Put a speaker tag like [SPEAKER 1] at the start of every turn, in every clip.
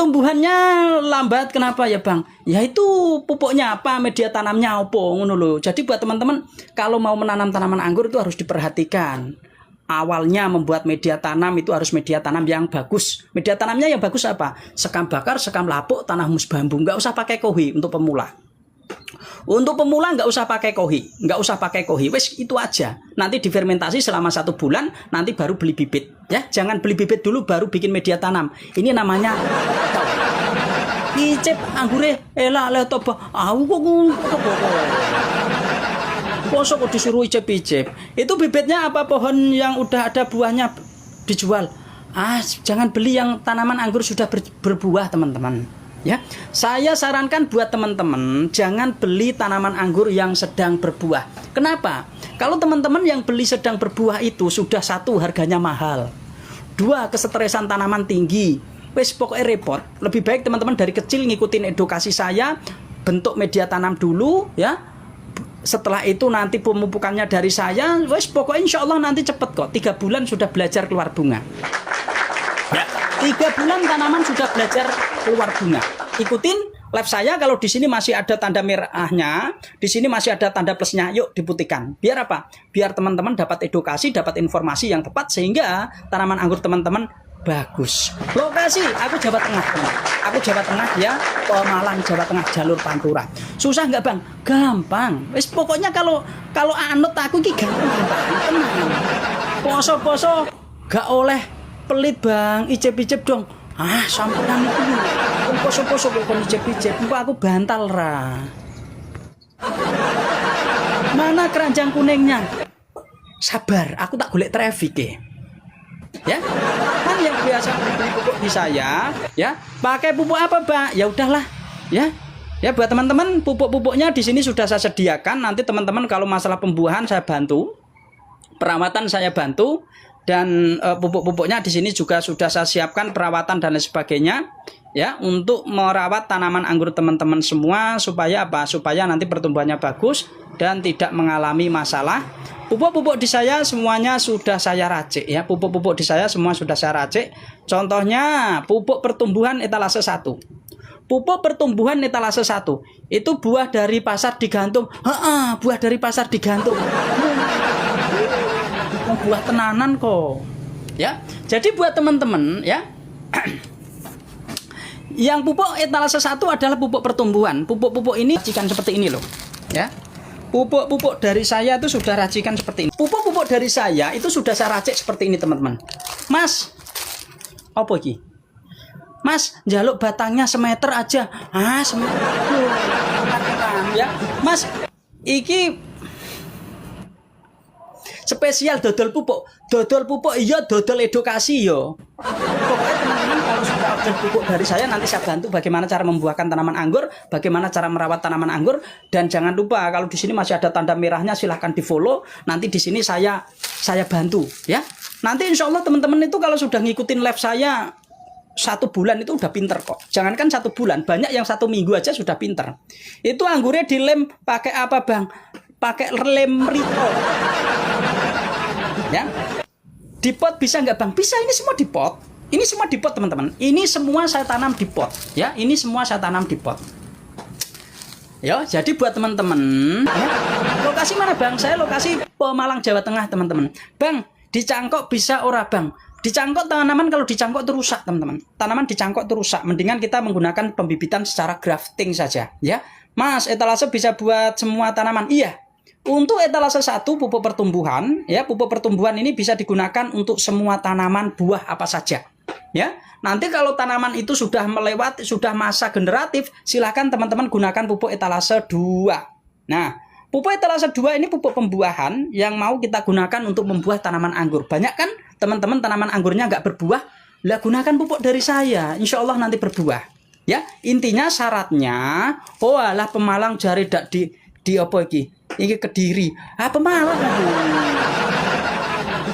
[SPEAKER 1] pertumbuhannya lambat kenapa ya Bang? Ya itu pupuknya apa, media tanamnya apa ngono lho. Jadi buat teman-teman kalau mau menanam tanaman anggur itu harus diperhatikan. Awalnya membuat media tanam itu harus media tanam yang bagus. Media tanamnya yang bagus apa? Sekam bakar, sekam lapuk, tanah humus bambu. Nggak usah pakai kohi untuk pemula. Untuk pemula nggak usah pakai kohi, wes itu aja. Nanti difermentasi selama 1 bulan, nanti baru beli bibit. Ya, jangan beli bibit dulu baru bikin media tanam. Ini namanya icip anggure, elah toba. Kok disuruh icip-icip. Itu bibitnya apa pohon yang udah ada buahnya dijual. Jangan beli yang tanaman anggur sudah berbuah teman-teman. Ya, saya sarankan buat teman-teman jangan beli tanaman anggur yang sedang berbuah. Kenapa? Kalau teman-teman yang beli sedang berbuah itu sudah 1 harganya mahal, 2 kesetresan tanaman tinggi, wes pokoknya repot. Lebih baik teman-teman dari kecil ngikutin edukasi saya, bentuk media tanam dulu ya. Setelah itu nanti pemupukannya dari saya, wes pokoknya insya Allah nanti cepet kok. 3 bulan sudah belajar keluar bunga. Ya, 3 bulan tanaman sudah belajar keluar bunga. Ikutin live saya, kalau di sini masih ada tanda merahnya, di sini masih ada tanda plusnya, yuk diputihkan. Biar apa? Biar teman-teman dapat edukasi, dapat informasi yang tepat sehingga tanaman anggur teman-teman bagus. Lokasi aku Jawa Tengah, teman. Aku Jawa Tengah ya, Pemalang Jawa Tengah, jalur Pantura. Susah nggak Bang? Gampang. Wis pokoknya kalau anut aku ki gampang. Tenang. Poso-poso gak oleh pelit Bang, icip-icip dong. Sampeyan itu poso-poso kok icip-icip, aku bantal ra. Mana keranjang kuningnya? Sabar, aku tak golek traffic ya. Kan yang biasa beli pupuk di saya, ya, pakai pupuk apa, Pak? Ya udahlah, ya. Ya buat teman-teman, pupuk-pupuknya di sini sudah saya sediakan. Nanti teman-teman kalau masalah pembuahan saya bantu, perawatan saya bantu. Dan pupuk-pupuknya di sini juga sudah saya siapkan perawatan dan lain sebagainya ya, untuk merawat tanaman anggur teman-teman semua supaya apa? Supaya nanti pertumbuhannya bagus dan tidak mengalami masalah. Pupuk-pupuk di saya semuanya sudah saya racik ya. Pupuk-pupuk di saya semua sudah saya racik. Contohnya pupuk pertumbuhan etalase 1. Pupuk pertumbuhan etalase 1 itu buah dari pasar digantung. Buah dari pasar digantung. Buah tenanan kok ya. Jadi buat teman-teman ya, yang pupuk etalase 1 adalah pupuk pertumbuhan. Pupuk-pupuk ini racikan seperti ini loh ya. Pupuk-pupuk dari saya itu sudah racikan seperti ini. Pupuk-pupuk dari saya itu sudah saya racik seperti ini teman-teman. Mas, apa iki? Mas, jaluk batangnya semeter aja. Semeter ya. Mas, iki spesial dodol pupuk iya, dodol edukasi yo. Pokoknya teman-teman kalau sudah order pupuk dari saya, nanti saya bantu bagaimana cara membuahkan tanaman anggur, bagaimana cara merawat tanaman anggur. Dan jangan lupa kalau di sini masih ada tanda merahnya, silahkan di follow. Nanti di sini saya bantu ya. Nanti insya Allah teman-teman itu kalau sudah ngikutin live saya 1 bulan itu udah pinter kok. Jangankan 1 bulan, banyak yang 1 minggu aja sudah pinter. Itu anggurnya dilem pakai apa Bang? Pakai lem Rito ya. Di pot bisa nggak Bang? Bisa, ini semua di pot. Ini semua di pot teman-teman. Ini semua saya tanam di pot ya. Ini semua saya tanam di pot. Ya, jadi buat teman-teman ya, lokasi mana Bang? Saya lokasi Pemalang Jawa Tengah teman-teman. Bang, dicangkok bisa ora Bang? Dicangkok tanaman, kalau dicangkok itu rusak teman-teman. Tanaman dicangkok itu rusak. Mendingan kita menggunakan pembibitan secara grafting saja ya. Mas, etalase bisa buat semua tanaman? Iya. Untuk etalase 1 pupuk pertumbuhan ya, pupuk pertumbuhan ini bisa digunakan untuk semua tanaman buah apa saja ya. Nanti kalau tanaman itu sudah melewati, sudah masa generatif, silahkan teman-teman gunakan pupuk etalase 2. Nah, pupuk etalase 2 ini pupuk pembuahan yang mau kita gunakan untuk membuah tanaman anggur. Banyak kan teman-teman tanaman anggurnya nggak berbuah, lah gunakan pupuk dari saya, insya Allah nanti berbuah ya. Intinya syaratnya, alah Pemalang jari dak di apa iki? Ini Kediri. Pemalang aku.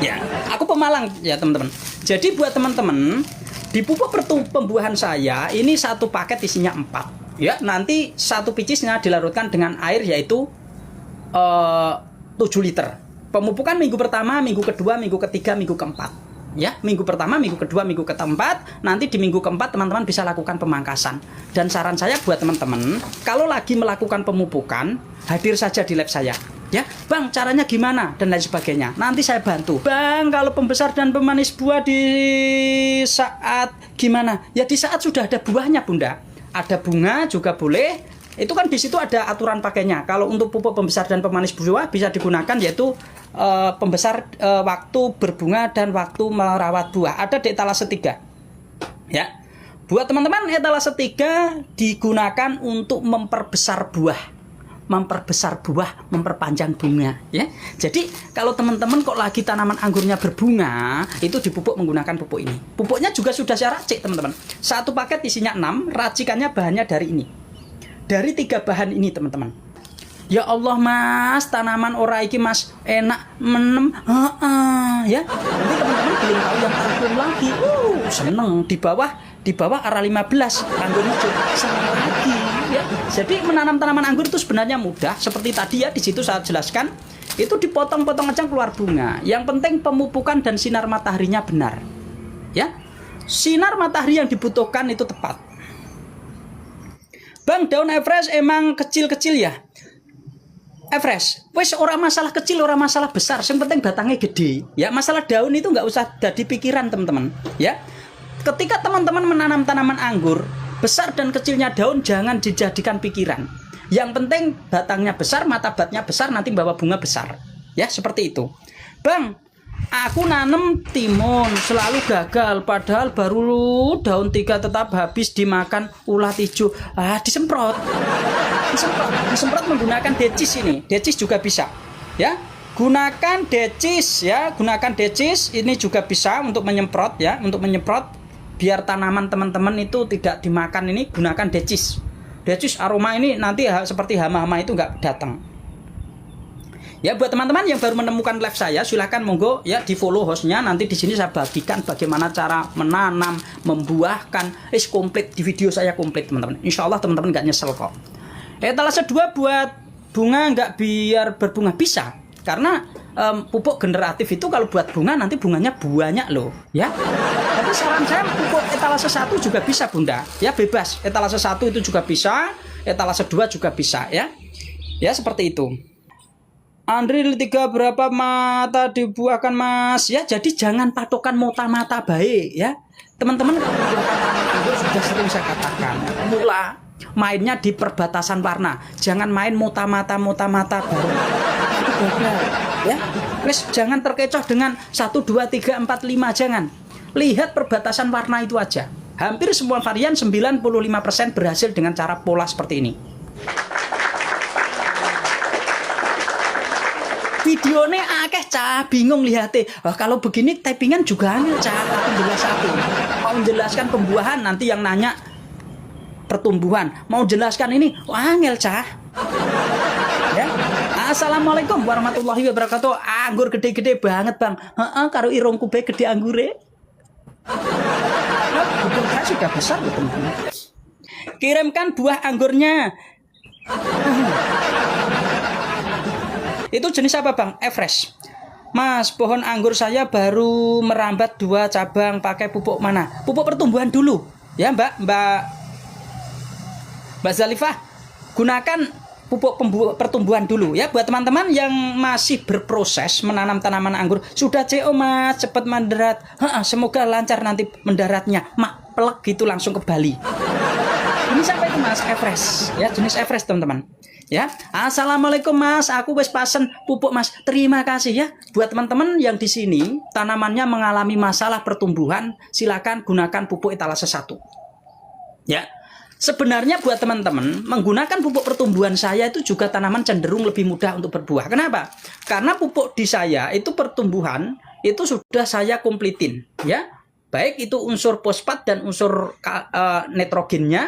[SPEAKER 1] Ya, aku Pemalang ya teman-teman. Jadi buat teman-teman, di pupuk pembuahan saya ini 1 paket isinya 4 ya. Nanti 1 picisnya dilarutkan dengan air yaitu 7 liter. Pemupukan minggu pertama, minggu kedua, minggu ketiga, minggu keempat ya. Minggu pertama, minggu kedua, minggu keempat, nanti di minggu keempat teman-teman bisa lakukan pemangkasan. Dan saran saya buat teman-teman, kalau lagi melakukan pemupukan, hadir saja di lab saya. Ya, Bang, caranya gimana dan lain sebagainya. Nanti saya bantu. Bang, kalau pembesar dan pemanis buah di saat gimana? Ya di saat sudah ada buahnya, Bunda. Ada bunga juga boleh. Itu kan di situ ada aturan pakainya. Kalau untuk pupuk pembesar dan pemanis buah bisa digunakan yaitu pembesar waktu berbunga dan waktu merawat buah. Ada di etalase 3. Ya. Buat teman-teman, etalase 3 digunakan untuk memperbesar buah, memperpanjang bunga, ya. Jadi kalau teman-teman kok lagi tanaman anggurnya berbunga, itu dipupuk menggunakan pupuk ini. Pupuknya juga sudah saya racik, teman-teman. Satu paket isinya 6, racikannya bahannya dari ini. Dari 3 bahan ini, teman-teman. Ya Allah, Mas, tanaman ora iki, Mas, enak menem. Ya. Nanti teman-teman belum tahu yang belum lagi. Seneng di bawah arah 15 anggur hijau senang lagi, ya. Jadi menanam tanaman anggur itu sebenarnya mudah, seperti tadi ya di situ saya jelaskan. Itu dipotong-potong aja keluar bunga. Yang penting pemupukan dan sinar mataharinya benar. Ya. Sinar matahari yang dibutuhkan itu tepat. Bang, daun Everest emang kecil-kecil ya? Everest, wes ora masalah kecil, ora masalah besar, yang penting batangnya gede. Ya, masalah daun itu nggak usah jadi pikiran, teman-teman. Ya. Ketika teman-teman menanam tanaman anggur, besar dan kecilnya daun jangan dijadikan pikiran. Yang penting batangnya besar, mata batnya besar, nanti bawa bunga besar. Ya, seperti itu. Bang, aku nanam timun, selalu gagal. Padahal baru daun 3 tetap habis dimakan ulat hijau. Disemprot. Disemprot menggunakan decis ini. Decis juga bisa. Ya. Gunakan decis ya, gunakan decis ini juga bisa untuk menyemprot ya, untuk menyemprot biar tanaman teman-teman itu tidak dimakan ini, gunakan decis. Decis aroma ini nanti seperti hama-hama itu nggak datang. Ya, buat teman-teman yang baru menemukan live saya, silahkan monggo ya di follow hostnya. Nanti di sini saya bagikan bagaimana cara menanam, membuahkan, komplit di video saya komplit, teman-teman. Insya Allah teman-teman nggak nyesel kok. Etalase 2 buat bunga nggak biar berbunga bisa, karena pupuk generatif itu kalau buat bunga nanti bunganya banyak loh, ya. Tapi saran saya pupuk etalase 1 juga bisa, Bunda. Ya, bebas. Etalase 1 itu juga bisa, etalase 2 juga bisa, ya. Ya, seperti itu. Andri 3 berapa mata dibuahkan, Mas? Ya, jadi jangan patokan mata-mata baik, ya. Teman-teman sudah sering saya katakan, mula mainnya di perbatasan warna. Jangan main mata-mata baru. Itu gagal, ya. Please jangan terkecoh dengan 1 2 3 4 5, jangan. Lihat perbatasan warna itu aja. Hampir semua varian 95% berhasil dengan cara pola seperti ini. Videonya akeh cah, bingung lihatnya. Kalau begini typingan juga angel cah. Aku jelas aku. Mau menjelaskan pembuahan, nanti yang nanya pertumbuhan. Mau jelaskan ini, angel cah. Ya. Assalamualaikum warahmatullahi wabarakatuh. Anggur gede-gede banget, Bang. Karo irungku be gede anggure. Bukan sudah besar, teman-teman. Kirimkan buah anggurnya. Itu jenis apa, Bang? Everest. Mas, pohon anggur saya baru merambat 2 cabang, pakai pupuk mana? Pupuk pertumbuhan dulu. Ya, Mbak Zalifah. Gunakan pupuk pertumbuhan dulu ya. Buat teman-teman yang masih berproses menanam tanaman anggur, sudah CO, Mas, cepat mendarat. Semoga lancar nanti mendaratnya. Mak, pelek gitu langsung ke Bali. Ini sampai itu, Mas, Everest. Ya, jenis Everest, teman-teman. Ya, assalamualaikum, Mas. Aku wes pasen pupuk, Mas. Terima kasih ya. Buat teman-teman yang di sini tanamannya mengalami masalah pertumbuhan, silakan gunakan pupuk etalase 1. Ya. Sebenarnya buat teman-teman menggunakan pupuk pertumbuhan saya itu juga tanaman cenderung lebih mudah untuk berbuah. Kenapa? Karena pupuk di saya itu pertumbuhan itu sudah saya komplitin, ya. Baik itu unsur fosfat dan unsur nitrogennya,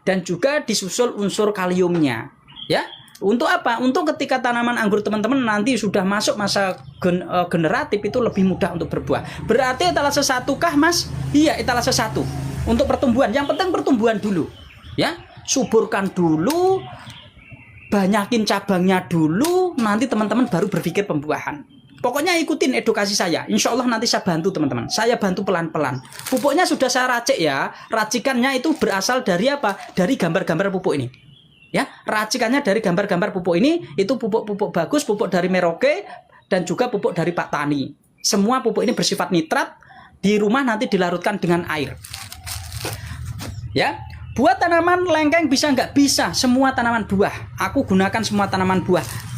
[SPEAKER 1] dan juga disusul unsur kaliumnya. Ya, untuk apa? Untuk ketika tanaman anggur teman-teman nanti sudah masuk masa generatif itu lebih mudah untuk berbuah. Berarti etalase 1 kah, Mas? Iya, etalase 1 untuk pertumbuhan. Yang penting pertumbuhan dulu. Ya, suburkan dulu, banyakin cabangnya dulu, nanti teman-teman baru berpikir pembuahan. Pokoknya ikutin edukasi saya. Insya Allah nanti saya bantu teman-teman. Saya bantu pelan-pelan. Pupuknya sudah saya racik ya. Racikannya itu berasal dari apa? Dari gambar-gambar pupuk ini. Ya, racikannya dari gambar-gambar pupuk ini. Itu pupuk-pupuk bagus, pupuk dari Merauke dan juga pupuk dari Pak Tani. Semua pupuk ini bersifat nitrat. Di rumah nanti dilarutkan dengan air. Ya, buat tanaman lengkeng bisa nggak? Bisa. Semua tanaman buah. Aku gunakan semua tanaman buah.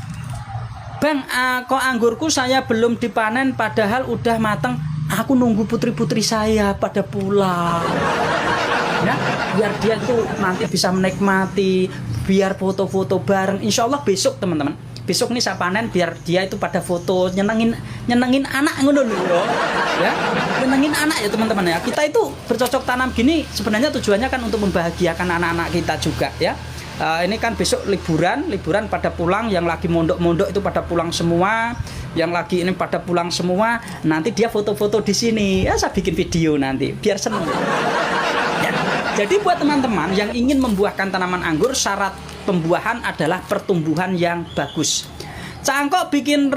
[SPEAKER 1] Bang, kok anggurku saya belum dipanen padahal udah mateng. Aku nunggu putri-putri saya pada pulang. Ya, biar dia tuh nanti bisa menikmati, biar foto-foto bareng. Insya Allah besok teman-teman. Besok nih saya panen biar dia itu pada foto nyenengin anak ngono lho. Ya, nyenengin anak ya teman-teman ya. Kita itu bercocok tanam gini sebenarnya tujuannya kan untuk membahagiakan anak-anak kita juga ya. Ini kan besok liburan pada pulang, yang lagi mondok-mondok itu pada pulang semua, yang lagi ini pada pulang semua. Nanti dia foto-foto di sini. Ya, saya bikin video nanti biar seneng. Ya. Jadi buat teman-teman yang ingin membuahkan tanaman anggur, syarat pembuahan adalah pertumbuhan yang bagus. Cangkok bikin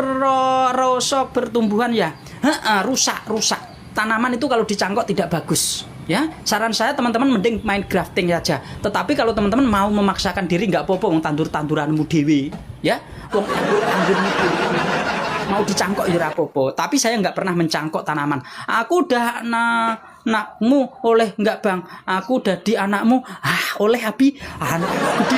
[SPEAKER 1] rosok pertumbuhan ya, rusak. Tanaman itu kalau dicangkok tidak bagus. Ya, saran saya teman-teman mending main grafting saja. Tetapi kalau teman-teman mau memaksakan diri nggak apa-apa, wong tanduranmu dewe, ya, wong anggurmu dewe. Mau dicangkok ya apa-apa. Tapi saya nggak pernah mencangkok tanaman. Aku udah anakmu oleh nggak bang? Aku udah di anakmu. Oleh Abi. Anakku di.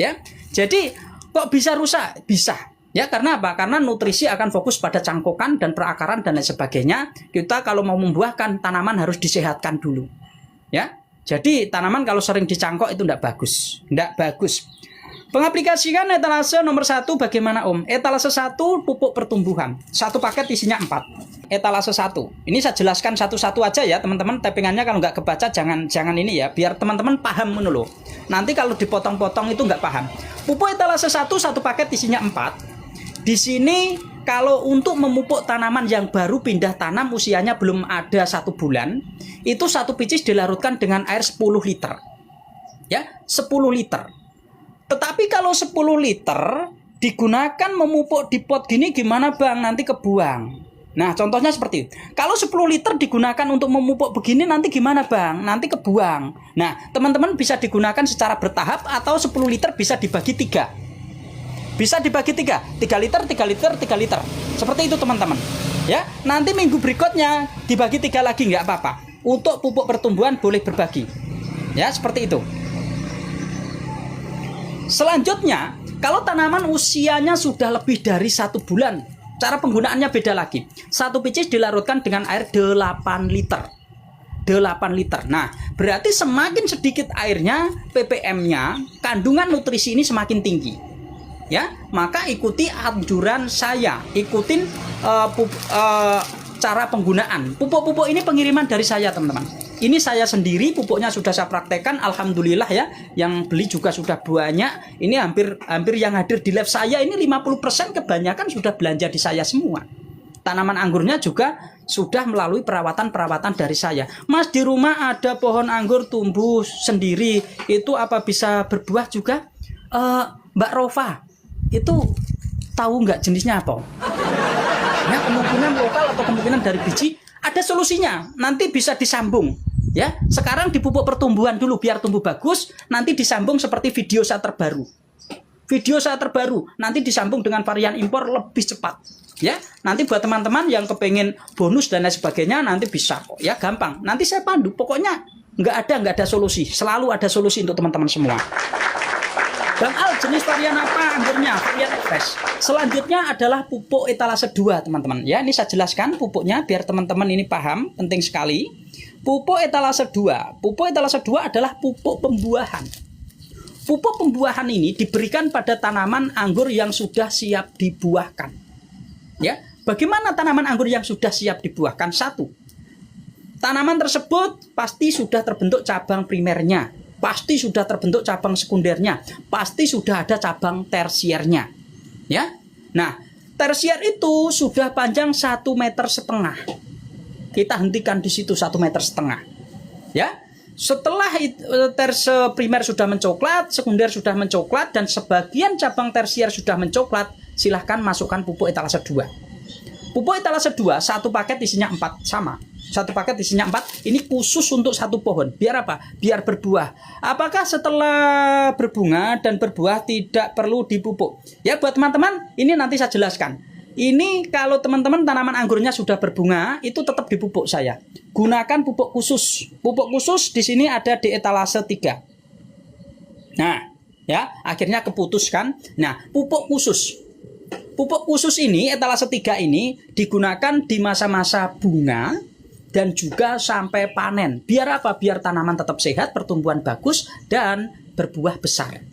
[SPEAKER 1] Ya, jadi kok bisa rusak? Bisa. Ya, karena apa? Karena nutrisi akan fokus pada cangkokan dan perakaran dan lain sebagainya. Kita kalau mau membuahkan tanaman harus disehatkan dulu. Ya. Jadi tanaman kalau sering dicangkok itu tidak bagus. Tidak bagus. Pengaplikasikan etalase nomor 1 bagaimana Om? Etalase 1 pupuk pertumbuhan. Satu paket isinya 4. Etalase 1. Ini saya jelaskan satu-satu aja ya teman-teman. Tappingannya kalau nggak kebaca jangan ini ya. Biar teman-teman paham menulu. Nanti kalau dipotong-potong itu nggak paham. Pupuk etalase 1 satu paket isinya 4. Di sini kalau untuk memupuk tanaman yang baru pindah tanam usianya belum ada 1 bulan, itu satu picis dilarutkan dengan air 10 liter. Ya, 10 liter. Tetapi kalau 10 liter digunakan memupuk di pot gini gimana bang? Nanti kebuang. Nah, contohnya seperti itu. Kalau 10 liter digunakan untuk memupuk begini nanti gimana bang? Nanti kebuang. Nah, teman-teman bisa digunakan secara bertahap atau 10 liter bisa dibagi 3. Bisa dibagi 3 liter, 3 liter, 3 liter. Seperti itu teman-teman. Ya, nanti minggu berikutnya dibagi 3 lagi nggak apa-apa. Untuk pupuk pertumbuhan boleh berbagi. Ya, seperti itu. Selanjutnya, kalau tanaman usianya sudah lebih dari 1 bulan, cara penggunaannya beda lagi. Satu picis dilarutkan dengan air 8 liter. 8 liter. Nah, berarti semakin sedikit airnya, ppm-nya, kandungan nutrisi ini semakin tinggi. Ya, maka ikuti anjuran saya, ikutin cara penggunaan. Pupuk-pupuk ini pengiriman dari saya, teman-teman. Ini saya sendiri, pupuknya sudah saya praktekkan, alhamdulillah ya. Yang beli juga sudah banyak. Ini hampir yang hadir di live saya ini 50% kebanyakan sudah belanja di saya semua. Tanaman anggurnya juga sudah melalui perawatan-perawatan dari saya. Mas, di rumah ada pohon anggur tumbuh sendiri, itu apa bisa berbuah juga? Mbak Rofa, itu tahu nggak jenisnya apa? Ya, kemungkinan lokal atau kemungkinan dari biji, ada solusinya. Nanti bisa disambung. Ya, sekarang dipupuk pertumbuhan dulu biar tumbuh bagus. Nanti disambung seperti video saya terbaru. Video saya terbaru nanti disambung dengan varian impor lebih cepat. Ya, nanti buat teman-teman yang kepengen bonus dan lain sebagainya nanti bisa kok. Ya, gampang. Nanti saya pandu. Pokoknya nggak ada solusi. Selalu ada solusi untuk teman-teman semua. Bang Al, jenis varian apa anggurnya? Varian fresh. Selanjutnya adalah pupuk etalase 2, teman-teman. Ya, ini saya jelaskan pupuknya biar teman-teman ini paham, penting sekali. Pupuk etalase 2. Pupuk etalase 2 adalah pupuk pembuahan. Pupuk pembuahan ini diberikan pada tanaman anggur yang sudah siap dibuahkan. Ya, bagaimana tanaman anggur yang sudah siap dibuahkan? 1. Tanaman tersebut pasti sudah terbentuk cabang primernya. Pasti sudah terbentuk cabang sekundernya, pasti sudah ada cabang tersiernya. Ya. Nah, tersier itu sudah panjang 1,5 meter. Kita hentikan di situ 1,5 meter. Ya. Setelah primer sudah mencoklat, sekunder sudah mencoklat dan sebagian cabang tersier sudah mencoklat, silahkan masukkan pupuk etalase 2. Pupuk etalase 2 satu paket isinya 4 sama. Satu paket isinya 4. Ini khusus untuk satu pohon. Biar apa? Biar berbuah. Apakah setelah berbunga dan berbuah tidak perlu dipupuk? Ya buat teman-teman, ini nanti saya jelaskan. Ini kalau teman-teman tanaman anggurnya sudah berbunga, itu tetap dipupuk saya. Gunakan pupuk khusus. Pupuk khusus di sini ada di etalase 3. Nah, ya, akhirnya keputuskan. Nah, pupuk khusus. Pupuk khusus ini, etalase 3 ini digunakan di masa-masa bunga dan juga sampai panen. Biar apa? Biar tanaman tetap sehat, pertumbuhan bagus, dan berbuah besar.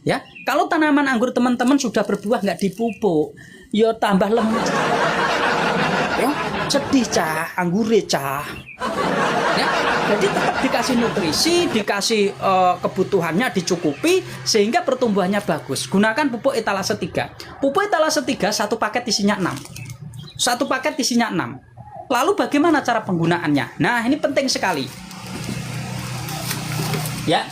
[SPEAKER 1] Ya, kalau tanaman anggur teman-teman sudah berbuah nggak dipupuk, ya tambah lemah. Ya, sedih cah, anggure cah. Ya, jadi tetap dikasih nutrisi, dikasih kebutuhannya dicukupi sehingga pertumbuhannya bagus. Gunakan pupuk etalase 3. Pupuk etalase 3 satu paket isinya 6. Satu paket isinya 6. Lalu bagaimana cara penggunaannya? Nah, ini penting sekali. Ya.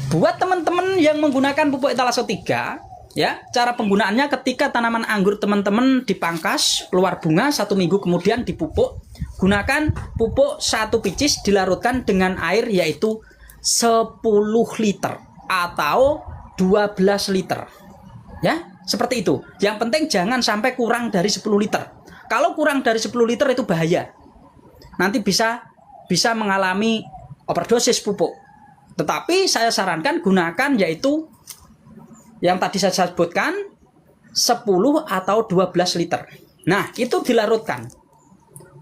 [SPEAKER 1] Buat teman-teman yang menggunakan pupuk etalase 3, ya, cara penggunaannya ketika tanaman anggur teman-teman dipangkas, keluar bunga 1 minggu kemudian dipupuk. Gunakan pupuk 1 picis dilarutkan dengan air yaitu 10 liter atau 12 liter. Ya, seperti itu. Yang penting jangan sampai kurang dari 10 liter. Kalau kurang dari 10 liter itu bahaya. Nanti bisa mengalami overdosis pupuk. Tetapi saya sarankan gunakan yaitu yang tadi saya sebutkan 10 atau 12 liter. Nah, itu dilarutkan.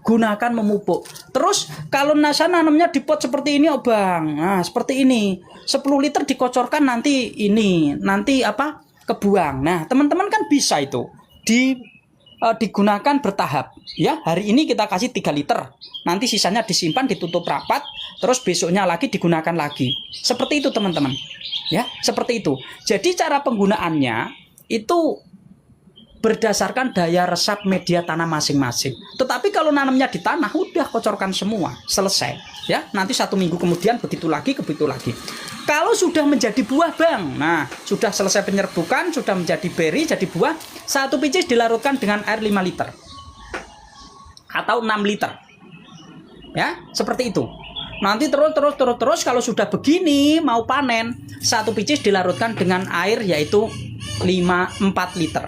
[SPEAKER 1] Gunakan memupuk. Terus kalau saya nanamnya di pot seperti ini, oh Bang. Nah, seperti ini. 10 liter dikocorkan nanti kebuang. Nah, teman-teman kan bisa itu digunakan bertahap. Ya, hari ini kita kasih 3 liter. Nanti sisanya disimpan, ditutup rapat, terus besoknya lagi digunakan lagi. Seperti itu, teman-teman. Ya, seperti itu. Jadi cara penggunaannya itu berdasarkan daya resap media tanam masing-masing. Tetapi kalau nanamnya di tanah, udah kocorkan semua, selesai. Ya, nanti 1 minggu kemudian begitu lagi. Kalau sudah menjadi buah, Bang, nah sudah selesai penyerbukan, sudah menjadi beri, jadi buah, 1 picis dilarutkan dengan air 5 liter atau 6 liter. Ya, seperti itu. Nanti terus kalau sudah begini mau panen, 1 picis dilarutkan dengan air yaitu 4 liter.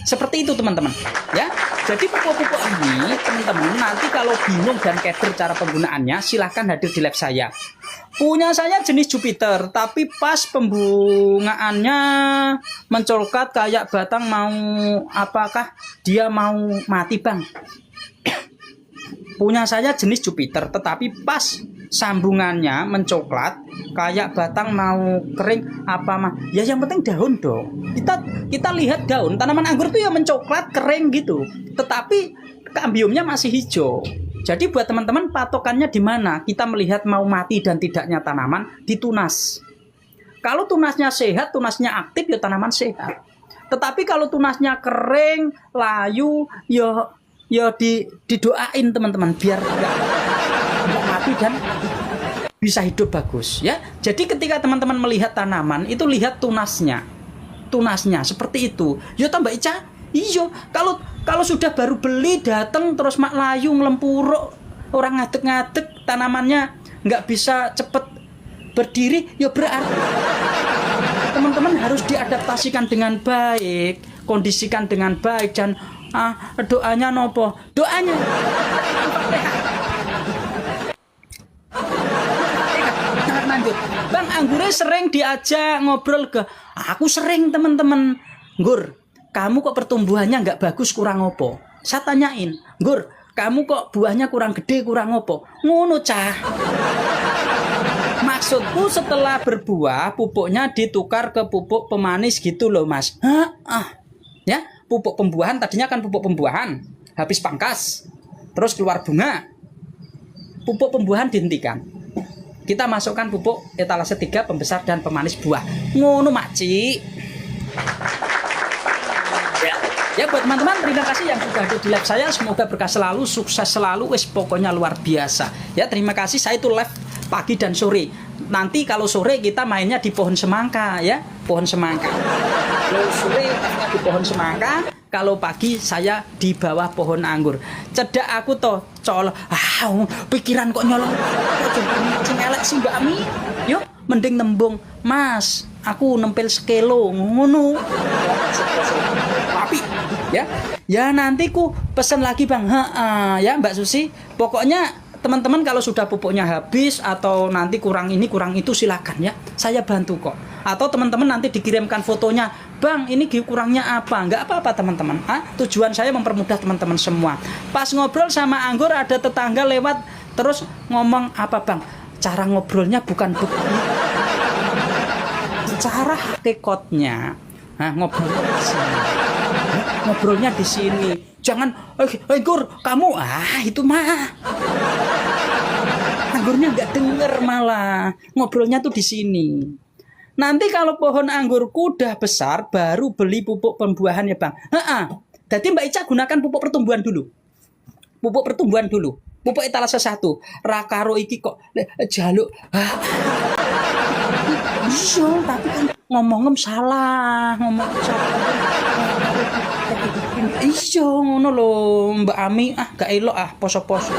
[SPEAKER 1] Seperti itu, teman-teman. Ya. Jadi pupuk-pupuk ini, teman-teman, nanti kalau bingung dan keder cara penggunaannya, silahkan hadir di lab saya. Punya saya jenis Jupiter, tapi pas pembungaannya mencolkat kayak batang apakah dia mau mati, Bang? Punya saya jenis Jupiter, tetapi pas sambungannya mencoklat kayak batang mau kering ya yang penting daun dong. Kita lihat daun tanaman anggur tuh ya mencoklat kering gitu, tetapi kambiumnya masih hijau. Jadi buat teman-teman patokannya di mana kita melihat mau mati dan tidaknya tanaman? Di tunas. Kalau tunasnya sehat, tunasnya aktif, ya tanaman sehat. Tetapi kalau tunasnya kering, layu, ya didoain teman-teman biar nggak mati dan bisa hidup bagus, ya. Jadi ketika teman-teman melihat tanaman itu lihat tunasnya seperti itu. Yo tambah Ica, iyo kalau sudah baru beli datang terus mak layu ngelempuruk, orang ngadeg-ngadeg, tanamannya nggak bisa cepet berdiri, ya berarti teman-teman harus diadaptasikan dengan baik, kondisikan dengan baik, dan doanya nopo? Doanya lanjut. Bang, anggurnya sering diajak ngobrol ke aku sering, teman-teman. Nggur, kamu kok pertumbuhannya nggak bagus, kurang opo? Saya tanyain, Nggur, kamu kok buahnya kurang gede, kurang opo? Ngono cah. Maksudku setelah berbuah pupuknya ditukar ke pupuk pemanis gitu loh, Mas. Ya, pupuk pembuahan tadinya kan pupuk pembuahan, habis pangkas, terus keluar bunga, pupuk pembuahan dihentikan. Kita masukkan pupuk etalase 3 pembesar dan pemanis buah. Ngono makci. Ya buat teman-teman, terima kasih yang sudah ada di live saya. Semoga berkah selalu, sukses selalu, pokoknya luar biasa. Ya, terima kasih. Saya itu live pagi dan sore. Nanti kalau sore kita mainnya di pohon semangka ya, pohon semangka. Kalau sore mainnya di pohon semangka, kalau pagi saya di bawah pohon anggur. Cedak aku toh colok. Pikiran kok nyolong. Kok elek sih Mbak Ami. Yuk, mending nembung, Mas, aku nempel sekilo ngono. Tapi ya. Ya nanti ku pesen lagi Bang. Ya Mbak Susi. Pokoknya teman-teman kalau sudah pupuknya habis atau nanti kurang ini kurang itu silakan ya, saya bantu kok. Atau teman-teman nanti dikirimkan fotonya, Bang ini kurangnya apa, nggak apa-apa teman-teman. Tujuan saya mempermudah teman-teman semua. Pas ngobrol sama anggur ada tetangga lewat terus ngomong apa Bang, cara ngobrolnya bukan begini, cara hakikatnya ngobrolnya di sini. Ngobrolnya di sini. Jangan, Gur, kamu itu mah. Anggurnya nggak denger malah. Ngobrolnya tuh di sini. Nanti kalau pohon anggurku udah besar, baru beli pupuk pembuahan ya Bang. Jadi Mbak Ica gunakan pupuk pertumbuhan dulu. Pupuk pertumbuhan dulu. Pupuk etalase 1. Rakaro iki kok jaluk. Iya, tapi kan ngomong salah. Iya ngono lho Mbak Ami, gak elok poso-poso.